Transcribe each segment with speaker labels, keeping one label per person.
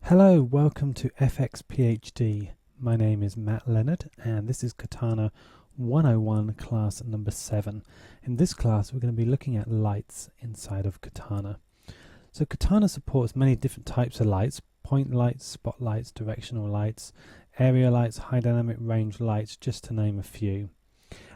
Speaker 1: Hello, welcome to FX PhD. My name is Matt Leonard and this is Katana 101 class number 7. In this class we're going to be looking at lights inside of Katana. So Katana supports many different types of lights: point lights, spotlights, directional lights, area lights, high dynamic range lights, just to name a few.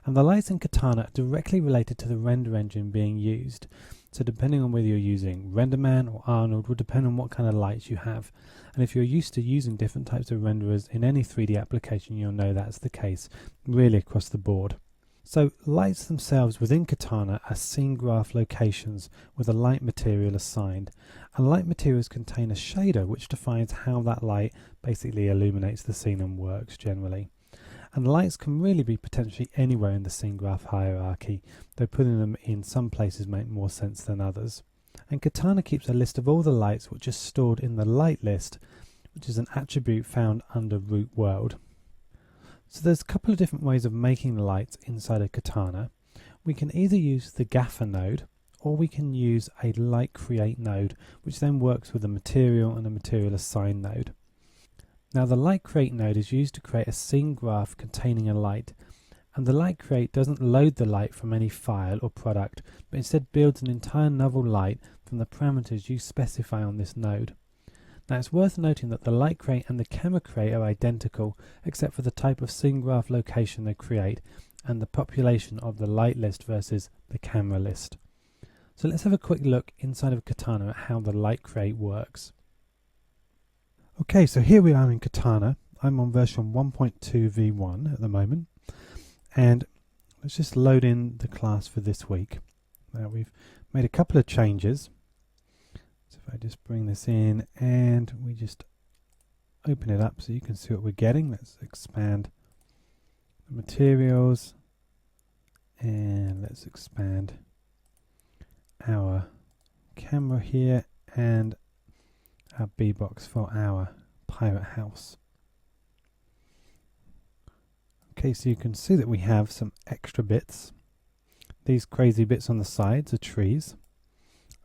Speaker 1: And the lights in Katana are directly related to the render engine being used. So depending on whether you're using RenderMan or Arnold will depend on what kind of lights you have. And if you're used to using different types of renderers in any 3D application, you'll know that's the case really across the board. So lights themselves within Katana are scene graph locations with a light material assigned. And light materials contain a shader which defines how that light basically illuminates the scene and works generally. And lights can really be potentially anywhere in the scene graph hierarchy, though putting them in some places make more sense than others. And Katana keeps a list of all the lights which are stored in the light list, which is an attribute found under root world. So there's a couple of different ways of making lights inside of Katana. We can either use the gaffer node, or we can use a light create node, which then works with a material and a material assign node. Now the light create node is used to create a scene graph containing a light, and the light create doesn't load the light from any file or product, but instead builds an entire novel light from the parameters you specify on this node. Now it's worth noting that the light create and the camera create are identical, except for the type of scene graph location they create and the population of the light list versus the camera list. So let's have a quick look inside of Katana at how the light create works. Okay, so here we are in Katana. I'm on version 1.2 v1 at the moment, and let's just load in the class for this week. Now we've made a couple of changes. So if I just bring this in and we just open it up so you can see what we're getting. Let's expand the materials and let's expand our camera here and our B-box for our pirate house. Okay, so you can see that we have some extra bits. These crazy bits on the sides are trees,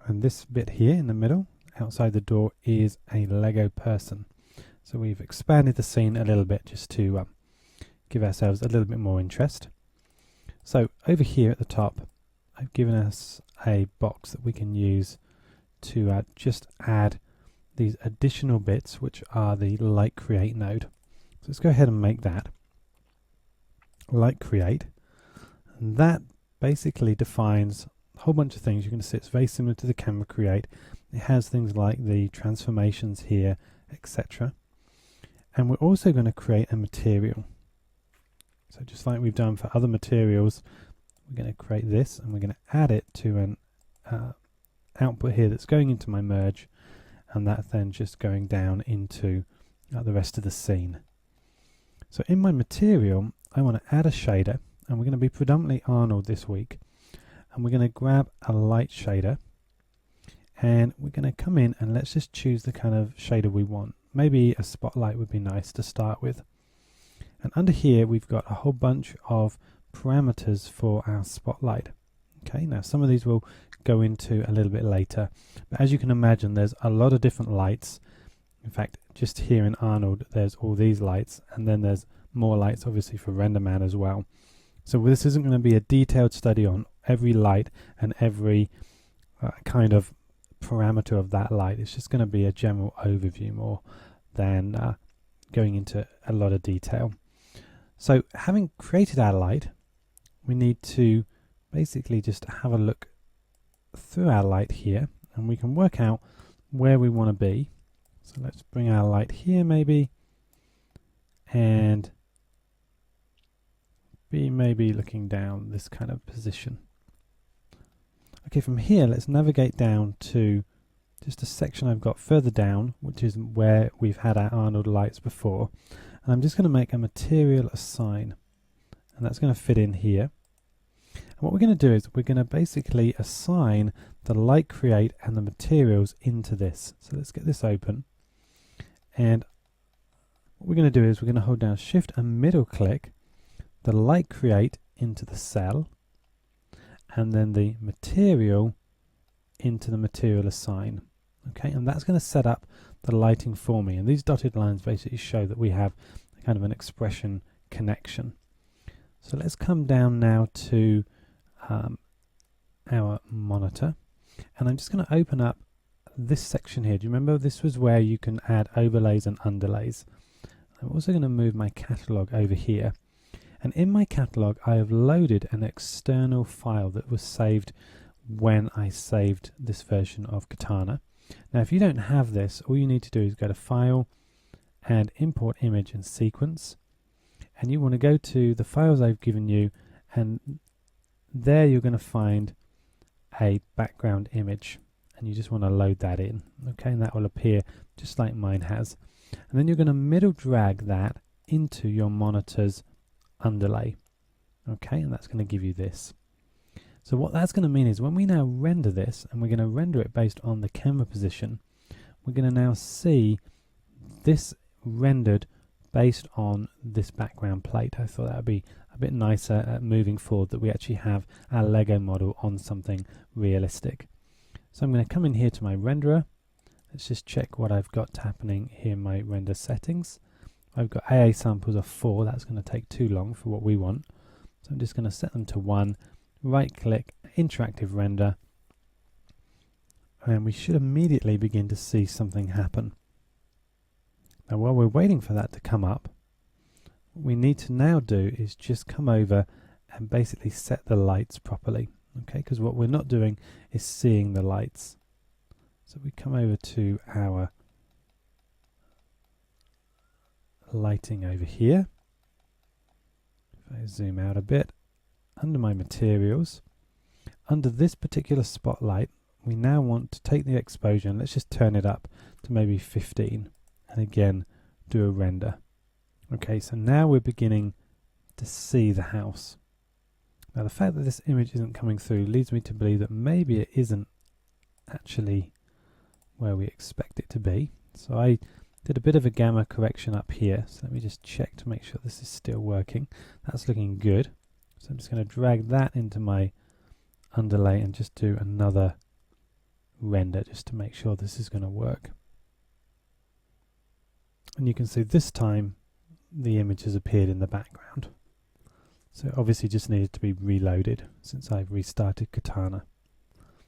Speaker 1: and this bit here in the middle outside the door is a Lego person. So we've expanded the scene a little bit just to give ourselves a little bit more interest. So over here at the top I've given us a box that we can use to just add these additional bits, which are the light create node. So let's go ahead and make that light create, and that basically defines a whole bunch of things. You can see it's very similar to the camera create. It has things like the transformations here, etc. And we're also going to create a material. So just like we've done for other materials, we're going to create this and we're going to add it to an output here that's going into my merge, and that's then just going down into the rest of the scene. So in my material I want to add a shader, and we're going to be predominantly Arnold this week, and we're going to grab a light shader and we're going to come in and let's just choose the kind of shader we want. Maybe a spotlight would be nice to start with. And under here we've got a whole bunch of parameters for our spotlight. Okay, now some of these we'll go into a little bit later, but as you can imagine there's a lot of different lights. In fact, just here in Arnold there's all these lights, and then there's more lights obviously for RenderMan as well. So this isn't going to be a detailed study on every light and every kind of parameter of that light. It's just going to be a general overview more than going into a lot of detail. So having created our light, we need to basically just have a look through our light here, and we can work out where we want to be. So let's bring our light here maybe, and be maybe looking down this kind of position. Okay, from here let's navigate down to just a section I've got further down, which is where we've had our Arnold lights before, and I'm just going to make a material assign, and that's going to fit in here. And what we're going to do is we're going to basically assign the light create and the materials into this. So let's get this open, and what we're going to do is we're going to hold down shift and middle click the light create into the cell, and then the material into the material assign. Okay, and that's going to set up the lighting for me. And these dotted lines basically show that we have kind of an expression connection. So let's come down now to our monitor, and I'm just going to open up this section here. Do you remember this was where you can add overlays and underlays? I'm also going to move my catalog over here, and in my catalog I have loaded an external file that was saved when I saved this version of Katana. Now if you don't have this, all you need to do is go to File and Import Image and Sequence, and you want to go to the files I've given you, and there you're going to find a background image, and you just want to load that in, okay, and that will appear just like mine has. And then you're going to middle drag that into your monitor's underlay, okay, and that's going to give you this. So what that's going to mean is when we now render this, and we're going to render it based on the camera position, we're going to now see this rendered based on this background plate. I thought that would be a bit nicer moving forward, that we actually have our Lego model on something realistic. So I'm going to come in here to my renderer. Let's just check what I've got happening here in my render settings. I've got AA samples of 4. That's going to take too long for what we want. So I'm just going to set them to 1, right click, interactive render, and we should immediately begin to see something happen. Now while we're waiting for that to come up, what we need to now do is just come over and basically set the lights properly, okay, because what we're not doing is seeing the lights. So we come over to our lighting over here. If I zoom out a bit, under my materials, under this particular spotlight, we now want to take the exposure, and let's just turn it up to maybe 15. And again, do a render. Okay, so now we're beginning to see the house. Now the fact that this image isn't coming through leads me to believe that maybe it isn't actually where we expect it to be. So I did a bit of a gamma correction up here. So let me just check to make sure this is still working. That's looking good. So I'm just going to drag that into my underlay and just do another render just to make sure this is going to work. And you can see this time the image has appeared in the background. So it obviously just needed to be reloaded since I've restarted Katana.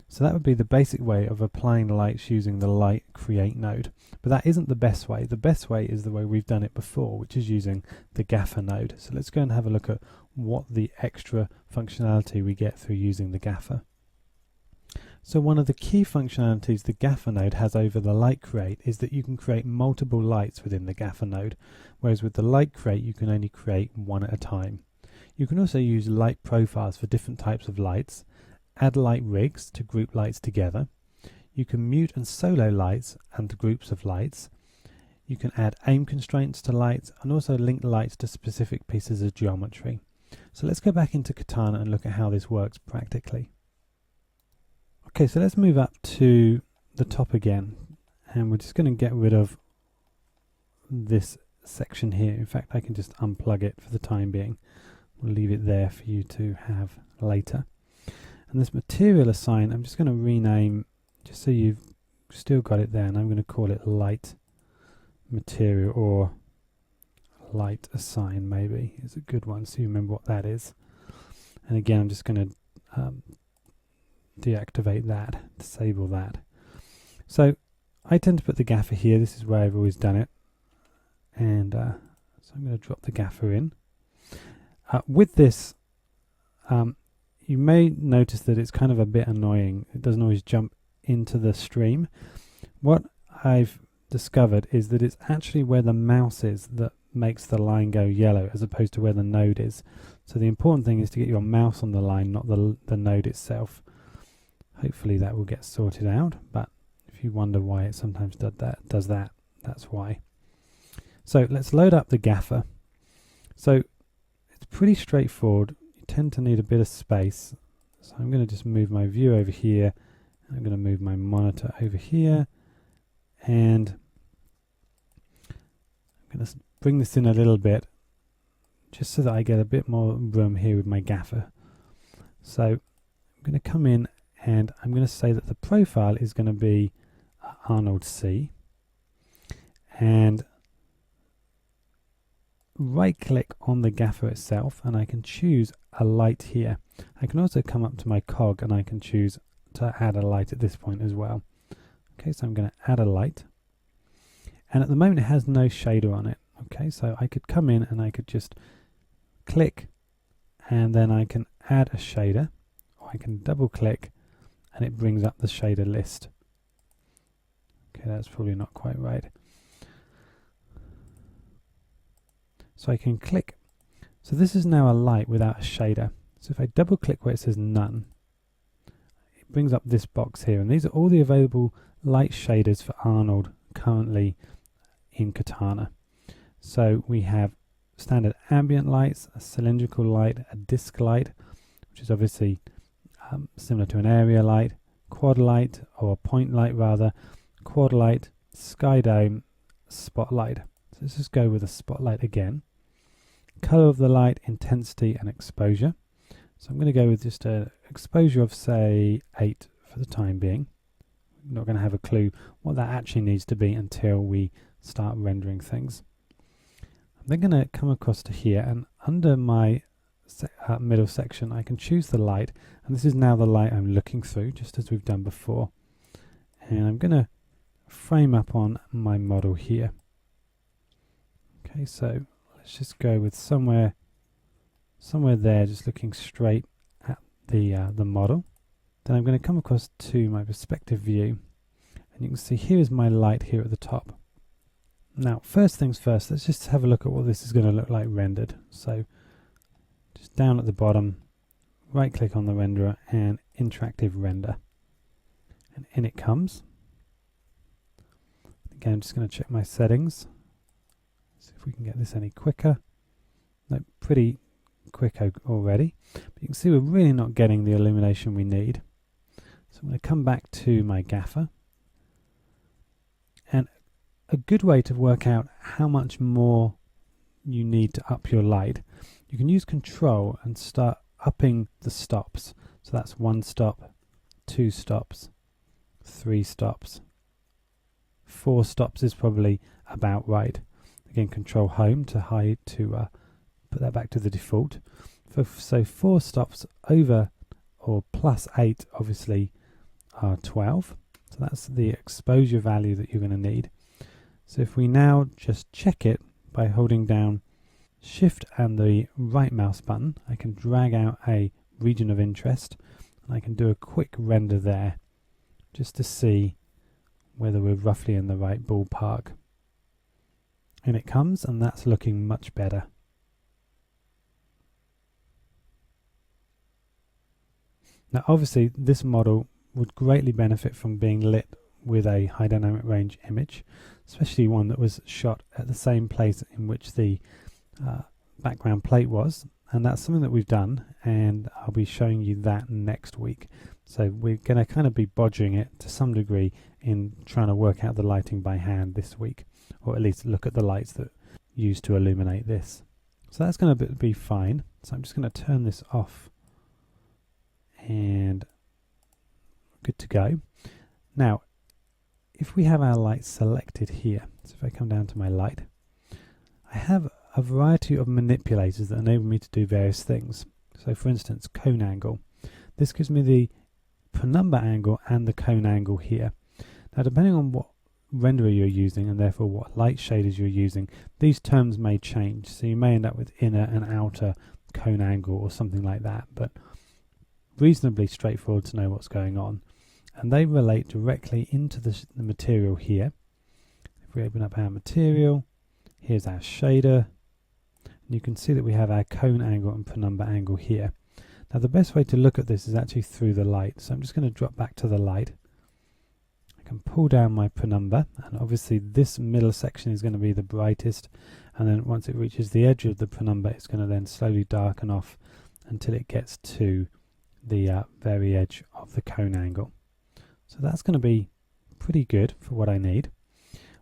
Speaker 1: So that would be the basic way of applying lights using the light create node. But that isn't the best way. The best way is the way we've done it before, which is using the gaffer node. So let's go and have a look at what the extra functionality we get through using the gaffer. So one of the key functionalities the gaffer node has over the light create is that you can create multiple lights within the gaffer node, whereas with the light create you can only create one at a time. You can also use light profiles for different types of lights, add light rigs to group lights together. You can mute and solo lights and groups of lights. You can add aim constraints to lights and also link lights to specific pieces of geometry. So let's go back into Katana and look at how this works practically. Okay, so let's move up to the top again, and we're just going to get rid of this section here. In fact, I can just unplug it for the time being. We'll leave it there for you to have later. And this material assign, I'm just going to rename, just so you've still got it there, and I'm going to call it light material, or light assign maybe is a good one, so you remember what that is. And again, I'm just going to deactivate that, disable that. So I tend to put the gaffer here. This is where I've always done it, and so I'm going to drop the gaffer in. With this, you may notice that it's kind of a bit annoying. It doesn't always jump into the stream. What I've discovered is that it's actually where the mouse is that makes the line go yellow, as opposed to where the node is. So the important thing is to get your mouse on the line, not the node itself. Hopefully that will get sorted out, but if you wonder why it sometimes does that, that's why. So let's load up the gaffer. So it's pretty straightforward. You tend to need a bit of space. So I'm going to just move my view over here. I'm going to move my monitor over here, and I'm going to bring this in a little bit just so that I get a bit more room here with my gaffer. So I'm going to come in, and I'm going to say that the profile is going to be Arnold C. and right click on the gaffer itself, and I can choose a light here. I can also come up to my cog and I can choose to add a light at this point as well. Okay, so I'm going to add a light, and at the moment it has no shader on it. Okay, so I could come in and I could just click, and then I can add a shader, or I can double click and it brings up the shader list. Okay, that's probably not quite right. So I can click. So this is now a light without a shader. So if I double click where it says none, it brings up this box here, and these are all the available light shaders for Arnold currently in Katana. So we have standard ambient lights, a cylindrical light, a disc light, which is obviously similar to an area light, quad light, or point light rather, quad light, sky dome, spotlight. So let's just go with a spotlight again. Color of the light, intensity and exposure. So I'm going to go with just an exposure of say 8 for the time being. I'm not going to have a clue what that actually needs to be until we start rendering things. I'm then going to come across to here, and under my middle section I can choose the light, and this is now the light I'm looking through, just as we've done before. And I'm going to frame up on my model here. Okay, so let's just go with somewhere there, just looking straight at the model. Then I'm going to come across to my perspective view, and you can see here is my light here at the top. Now, first things first, let's just have a look at what this is going to look like rendered. So just down at the bottom, right click on the renderer and interactive render, and in it comes. Again, I'm just going to check my settings, see if we can get this any quicker. No, pretty quick already, but you can see we're really not getting the illumination we need. So I'm going to come back to my gaffer, and a good way to work out how much more you need to up your light, you can use Control and start upping the stops. So that's 1 stop, 2 stops, 3 stops, 4 stops is probably about right. Again, Control Home to hide, to put that back to the default. So 4 stops over or plus 8 obviously are 12. So that's the exposure value that you're going to need. So if we now just check it by holding down Shift and the right mouse button, I can drag out a region of interest, and I can do a quick render there just to see whether we're roughly in the right ballpark. And it comes, and that's looking much better. Now obviously this model would greatly benefit from being lit with a high dynamic range image, especially one that was shot at the same place in which the background plate was, and that's something that we've done, and I'll be showing you that next week. So we're going to kind of be bodgering it to some degree in trying to work out the lighting by hand this week, or at least look at the lights that used to illuminate this. So that's going to be fine. So I'm just going to turn this off, and good to go. Now if we have our light selected here, so if I come down to my light, I have a variety of manipulators that enable me to do various things. So for instance, cone angle. This gives me the penumbra angle and the cone angle here. Now depending on what renderer you're using, and therefore what light shaders you're using, these terms may change. So you may end up with inner and outer cone angle or something like that, but reasonably straightforward to know what's going on. And they relate directly into the material here. If we open up our material, here's our shader, and you can see that we have our cone angle and penumbra angle here. Now the best way to look at this is actually through the light. So I'm just going to drop back to the light. I can pull down my penumbra, and obviously this middle section is going to be the brightest, and then once it reaches the edge of the penumbra, it's going to then slowly darken off until it gets to the very edge of the cone angle. So that's going to be pretty good for what I need.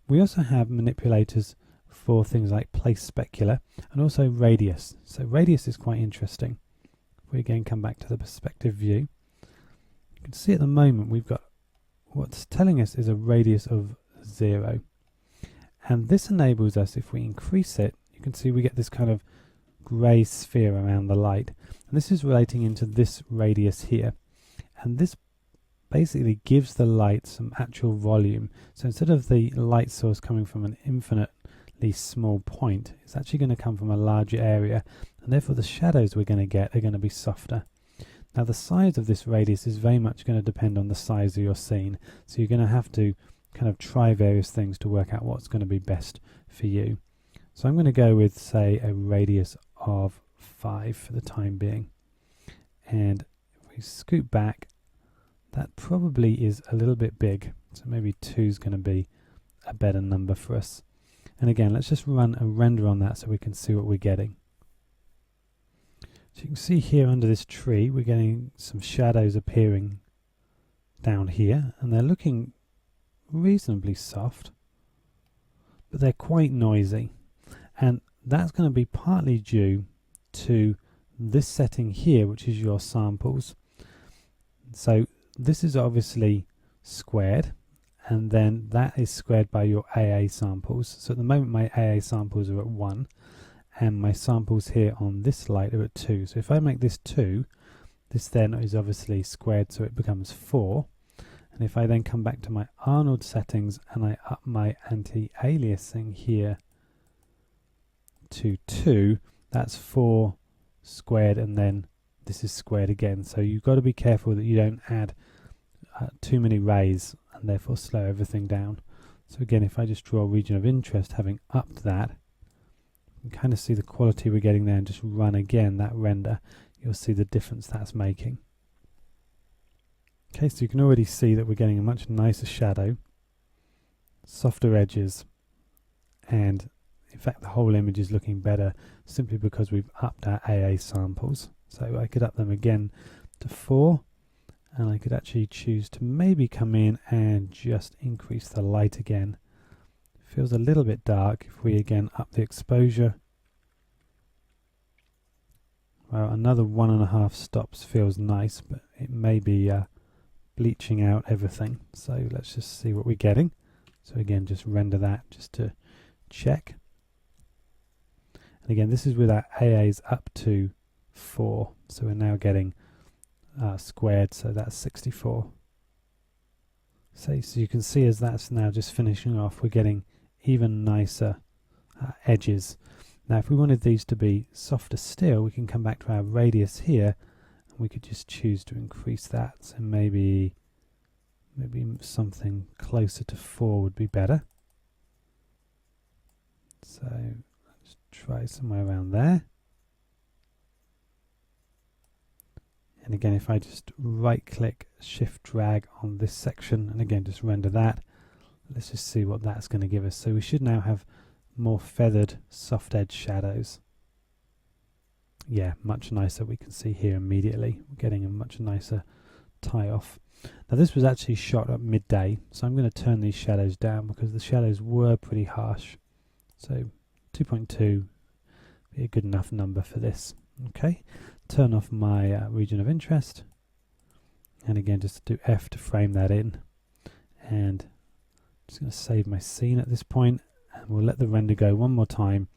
Speaker 1: We also have manipulators for things like place specular and also radius. So radius is quite interesting. If we again come back to the perspective view, you can see at the moment we've got what's telling us is a radius of 0. And this enables us, if we increase it, you can see we get this kind of grey sphere around the light. And this is relating into this radius here. And this basically gives the light some actual volume. So instead of the light source coming from an infinitely small point, it's actually going to come from a larger area, and therefore the shadows we're going to get are going to be softer. Now the size of this radius is very much going to depend on the size of your scene, so you're going to have to kind of try various things to work out what's going to be best for you. So I'm going to go with, say, a radius of 5 for the time being, and if we scoot back, that probably is a little bit big, so maybe 2 is going to be a better number for us. And again, let's just run a render on that so we can see what we're getting. So you can see here under this tree we're getting some shadows appearing down here, and they're looking reasonably soft, but they're quite noisy, and that's going to be partly due to this setting here, which is your samples. So this is obviously squared, and then that is squared by your AA samples. So at the moment my AA samples are at 1, and my samples here on this light are at 2. So if I make this 2, this then is obviously squared, so it becomes 4. And if I then come back to my Arnold settings and I up my anti-aliasing here to 2, that's 4 squared, and then this is squared again. So you've got to be careful that you don't add too many rays and therefore slow everything down. So again, if I just draw a region of interest, having upped that, you can kind of see the quality we're getting there, and just run again that render, you'll see the difference that's making. Okay, so you can already see that we're getting a much nicer shadow, softer edges, and in fact the whole image is looking better simply because we've upped our AA samples. So I could up them again to 4, and I could actually choose to maybe come in and just increase the light again. Feels a little bit dark. If we again up the exposure, well, another 1.5 stops feels nice, but it may be bleaching out everything. So let's just see what we're getting. So again, just render that just to check. And again, this is with our AAs up to 4, so we're now getting squared, so that's 64. So you can see as that's now just finishing off, we're getting even nicer edges. Now if we wanted these to be softer still, we can come back to our radius here, and we could just choose to increase that. So maybe something closer to 4 would be better. So let's try somewhere around there. And again, if I just right click, shift drag on this section, and again just render that, let's just see what that's going to give us. So we should now have more feathered soft edge shadows. Yeah, much nicer. We can see here immediately we're getting a much nicer tie off. Now this was actually shot at midday, so I'm going to turn these shadows down because the shadows were pretty harsh. So 2.2 be a good enough number for this. Okay, turn off my region of interest, and again just do F to frame that in, and I'm just going to save my scene at this point, and we'll let the render go one more time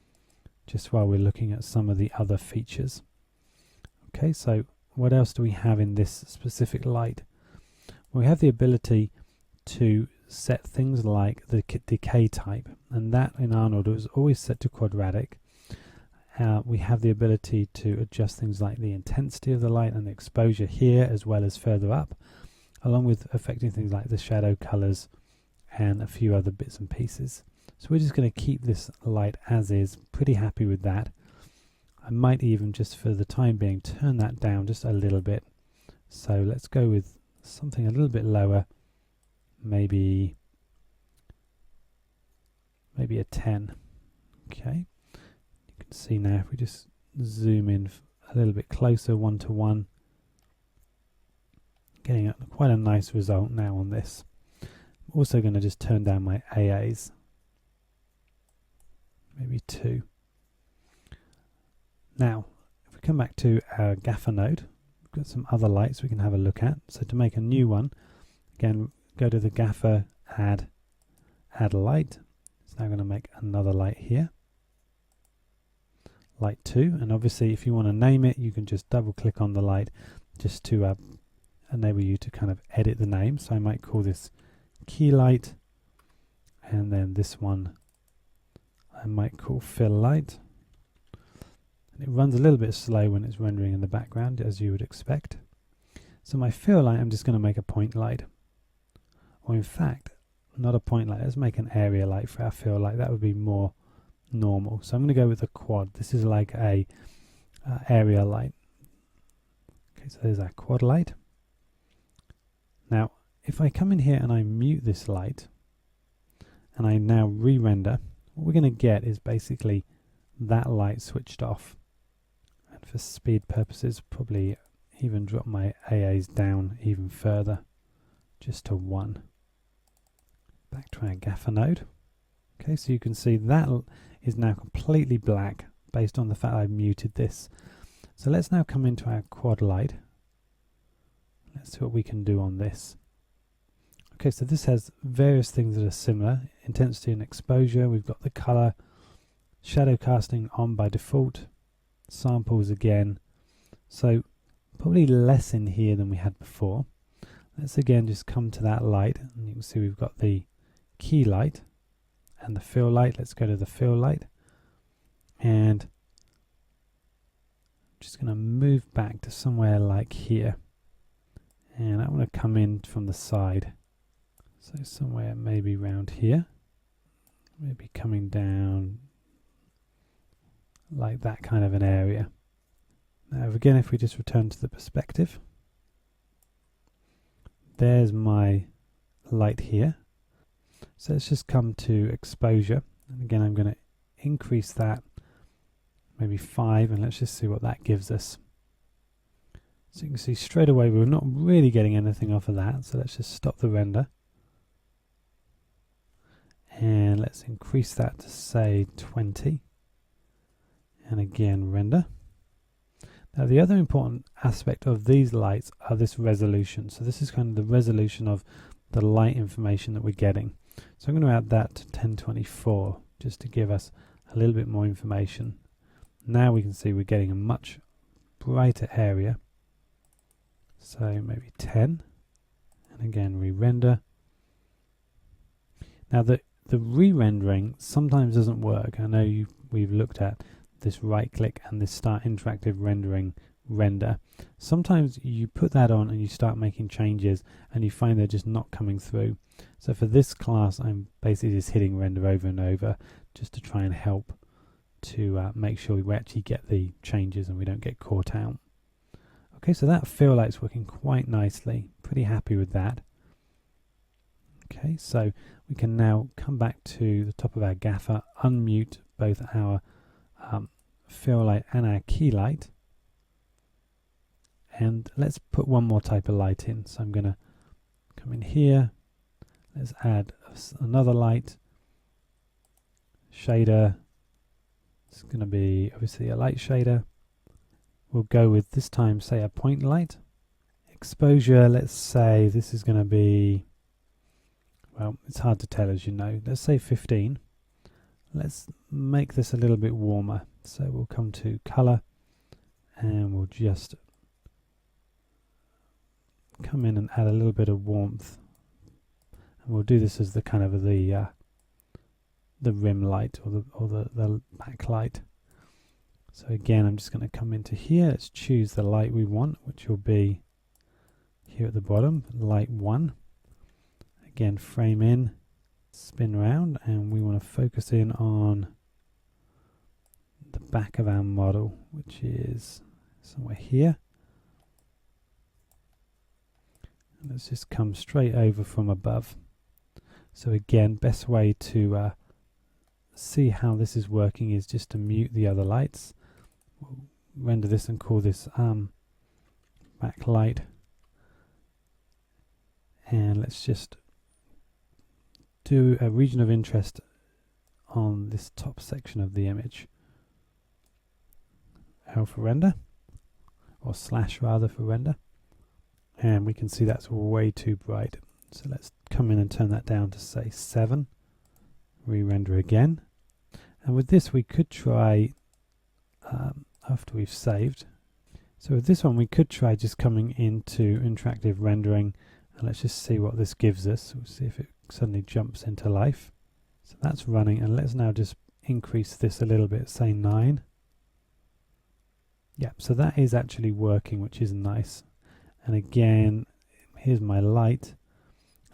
Speaker 1: just while we're looking at some of the other features. Okay, so what else do we have in this specific light? We have the ability to set things like the decay type, and that in Arnold was always set to quadratic. We have the ability to adjust things like the intensity of the light and the exposure here as well as further up, along with affecting things like the shadow colors and a few other bits and pieces. So we're just going to keep this light as is, pretty happy with that. I might even, just for the time being, turn that down just a little bit. So let's go with something a little bit lower, maybe a 10. Okay. See now, if we just zoom in a little bit closer, 1:1, getting quite a nice result now on this. I'm also going to just turn down my AAs, maybe 2. Now if we come back to our gaffer node, we've got some other lights we can have a look at. So to make a new one, again go to the gaffer, add light, It's now going to make another light here. Light 2, and obviously if you want to name it, you can just double click on the light just to enable you to kind of edit the name. So I might call this key light, and then this one I might call fill light. And it runs a little bit slow when it's rendering in the background, as you would expect. So my fill light, I'm just going to make a point light, or in fact not a point light. Let's make an area light for our fill light. That would be more normal. So I'm going to go with a quad. This is like a area light. Okay, so there's our quad light. Now if I come in here and I mute this light and I now re-render, what we're going to get is basically that light switched off. And for speed purposes, probably even drop my AAs down even further, just to 1. Back to our gaffer node. Okay, so you can see that is now completely black based on the fact I've muted this. So let's now come into our quad light. Let's see what we can do on this. Okay, so this has various things that are similar. Intensity and exposure. We've got the color, shadow casting on by default, samples again. So probably less in here than we had before. Let's again just come to that light, and you can see we've got the key light and the fill light. Let's go to the fill light, and I'm just going to move back to somewhere like here, and I want to come in from the side, so somewhere maybe around here, maybe coming down like that kind of an area. Now again, if we just return to the perspective, there's my light here. So let's just come to exposure, and again I'm going to increase that maybe 5, and let's just see what that gives us. So you can see straight away we're not really getting anything off of that, so let's just stop the render and let's increase that to say 20, and again render. Now the other important aspect of these lights are this resolution. So this is kind of the resolution of the light information that we're getting. So I'm going to add that to 1024 just to give us a little bit more information. Now we can see we're getting a much brighter area. So maybe 10, and again re-render. Now the re-rendering sometimes doesn't work. I know we've looked at this right click and this start interactive rendering render. Sometimes you put that on and you start making changes and you find they're just not coming through. So for this class I'm basically just hitting render over and over just to try and help to make sure we actually get the changes and we don't get caught out. Okay, so that fill light's working quite nicely. Pretty happy with that. Okay, so we can now come back to the top of our gaffer, unmute both our fill light and our key light, and let's put one more type of light in. So I'm going to come in here, let's add another light, shader. It's going to be obviously a light shader. We'll go with this time say a point light. Exposure, let's say this is going to be, well, it's hard to tell as you know, let's say 15. Let's make this a little bit warmer. So we'll come to color and we'll just come in and add a little bit of warmth. And we'll do this as the kind of the rim light or the backlight. So again, I'm just going to come into here. Let's choose the light we want, which will be here at the bottom, light 1. Again, frame in, spin round, and we want to focus in on the back of our model, which is somewhere here. And let's just come straight over from above. So again, best way to see how this is working is just to mute the other lights. We'll render this and call this backlight, and let's just do a region of interest on this top section of the image. L for render, or slash rather for render, and we can see that's way too bright. So let's come in and turn that down to say 7, re-render again. And with this we could try, after we've saved, so with this one we could try just coming into interactive rendering, and let's just see what this gives us. We'll see if it suddenly jumps into life. So that's running, and let's now just increase this a little bit, say 9. Yeah, so that is actually working, which is nice. And again, here's my light.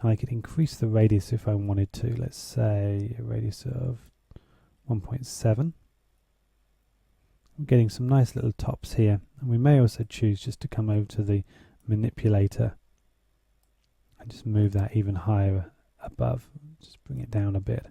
Speaker 1: I could increase the radius if I wanted to. Let's say a radius of 1.7. I'm getting some nice little tops here, and we may also choose just to come over to the manipulator and just move that even higher above. Just bring it down a bit.